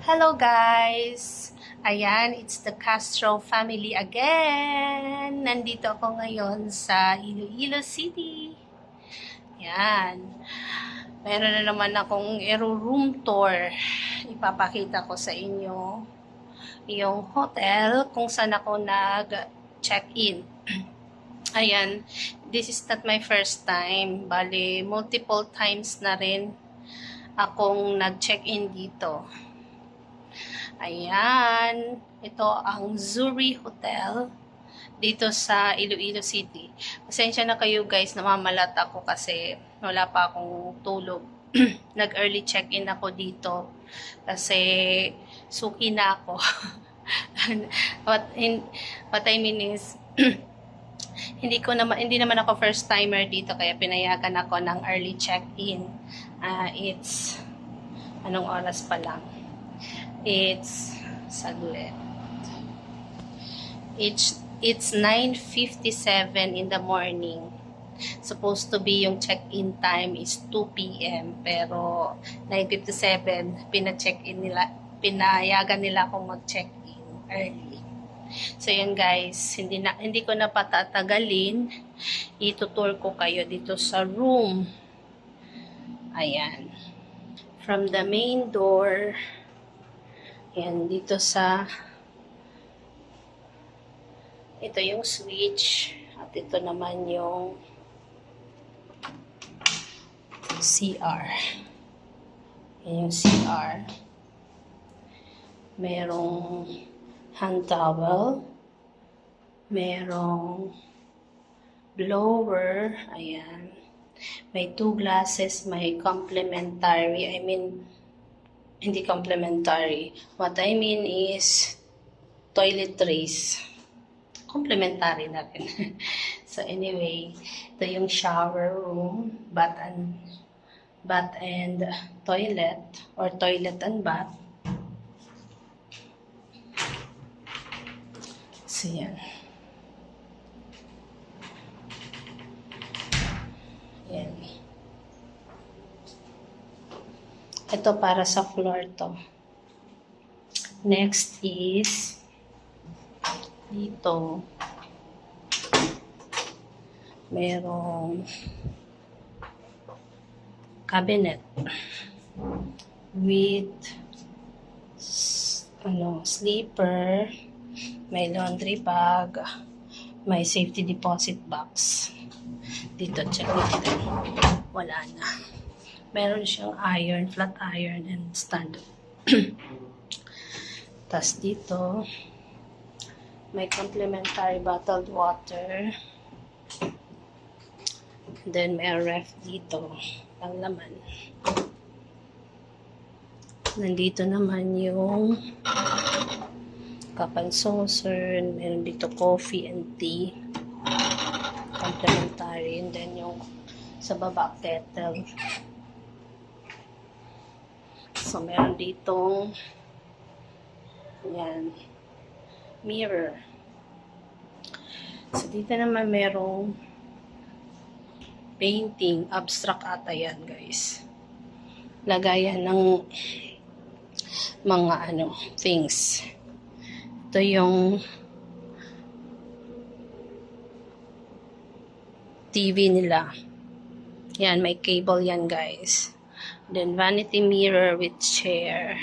Hello guys! Ayan, it's the Castro family again! Nandito ako ngayon sa Iloilo City. Ayan. Meron na naman akong room tour. Ipapakita ko sa inyo yung hotel kung saan ako nag-check-in. Ayan, this is not my first time. Bali, multiple times na rin akong nag-check-in dito. Ayan, ito ang Zuri Hotel dito sa Iloilo City. Pasensya na kayo guys, namamalat ako kasi wala pa akong tulog. Nag-early check-in ako dito kasi suki na ako. What I mean is, hindi naman ako first timer dito kaya pinayagan ako ng early check-in. It's anong oras pa lang? It's saglit. It's 9:57 in the morning. Supposed to be yung check-in time is 2 p.m. pero 9:57 pinayagan nila akong mag-check-in early. So yun guys, hindi ko na patatagalin. Itutour ko kayo dito sa room. Ayan. From the main door, yan, dito sa ito yung switch at ito naman yung CR. Yan yung CR. Merong hand towel. Merong blower. Ayan. May 2 glasses. May complimentary. Hindi complimentary. What I mean is toiletries. Complementary na rin. So anyway, ito yung shower room, bath and toilet, or toilet and bath. So yan. Yan. Ito para sa floor to. Next is dito merong cabinet with sleeper, may laundry bag, may safety deposit box. Dito check natin. Wala na. Meron siyang iron, flat iron, and stand. Tas dito, may complimentary bottled water. Then, may ref dito. Ang laman. Nandito naman yung cup and saucer. Meron dito coffee and tea. Complimentary. And then, yung sa baba, kettle. So, meron ditong yan, mirror. So, dito naman merong painting. Abstract ata yan, guys. Lagayan ng mga things. Ito yung TV nila. Yan, may cable yan, guys. Then, vanity mirror with chair.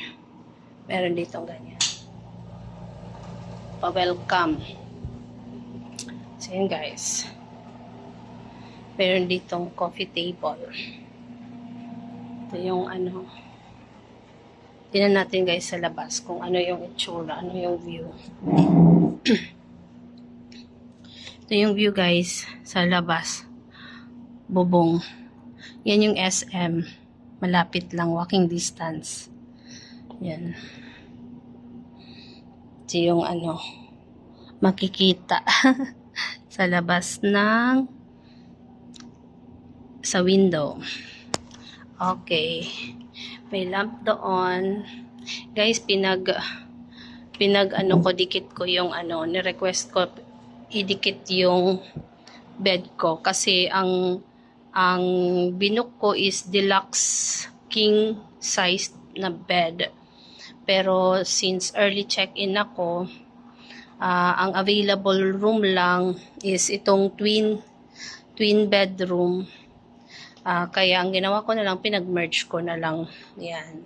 Meron ditong ganyan. Pa-welcome. So, yun guys. Meron ditong coffee table. Ito yung tingnan natin guys sa labas kung ano yung itsura, ano yung view. Ito yung view guys sa labas. Bubong. Yan yung SM. Malapit lang, walking distance. Yan. Ito yung makikita sa labas sa window. Okay. May lamp doon. Guys, dikit ko yung ni-request ko idikit yung bed ko kasi ang binook ko is deluxe king size na bed. Pero since early check-in ako, ang available room lang is itong twin bedroom. Kaya ang ginawa ko na lang, pinag-merge ko na lang. Yan.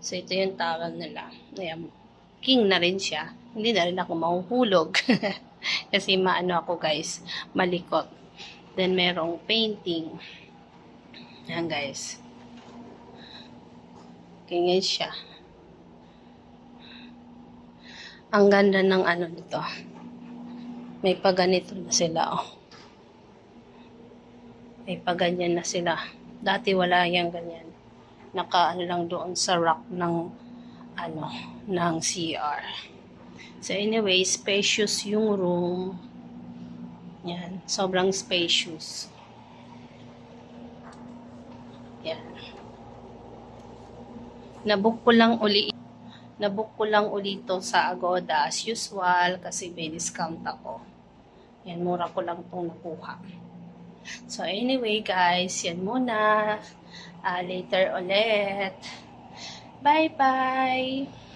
So, ito yung towel nila. Ayan. King na rin siya. Hindi na rin ako mahuhulog. Kasi maano ako guys, malikot. Then, merong painting. Yan guys. Ganyan siya. Ang ganda ng ano nito. May paganito na sila, oh. May paganyan na sila. Dati wala yang ganyan. Naka-ano lang doon sa rack ng ng CR. So anyway, spacious yung room. Yan, sobrang spacious. Yan. Nabook ko lang uli to sa Agoda as usual kasi may discount ako. Yan, mura ko lang itong nakuha. So anyway guys, yan muna. Later ulit. Bye-bye!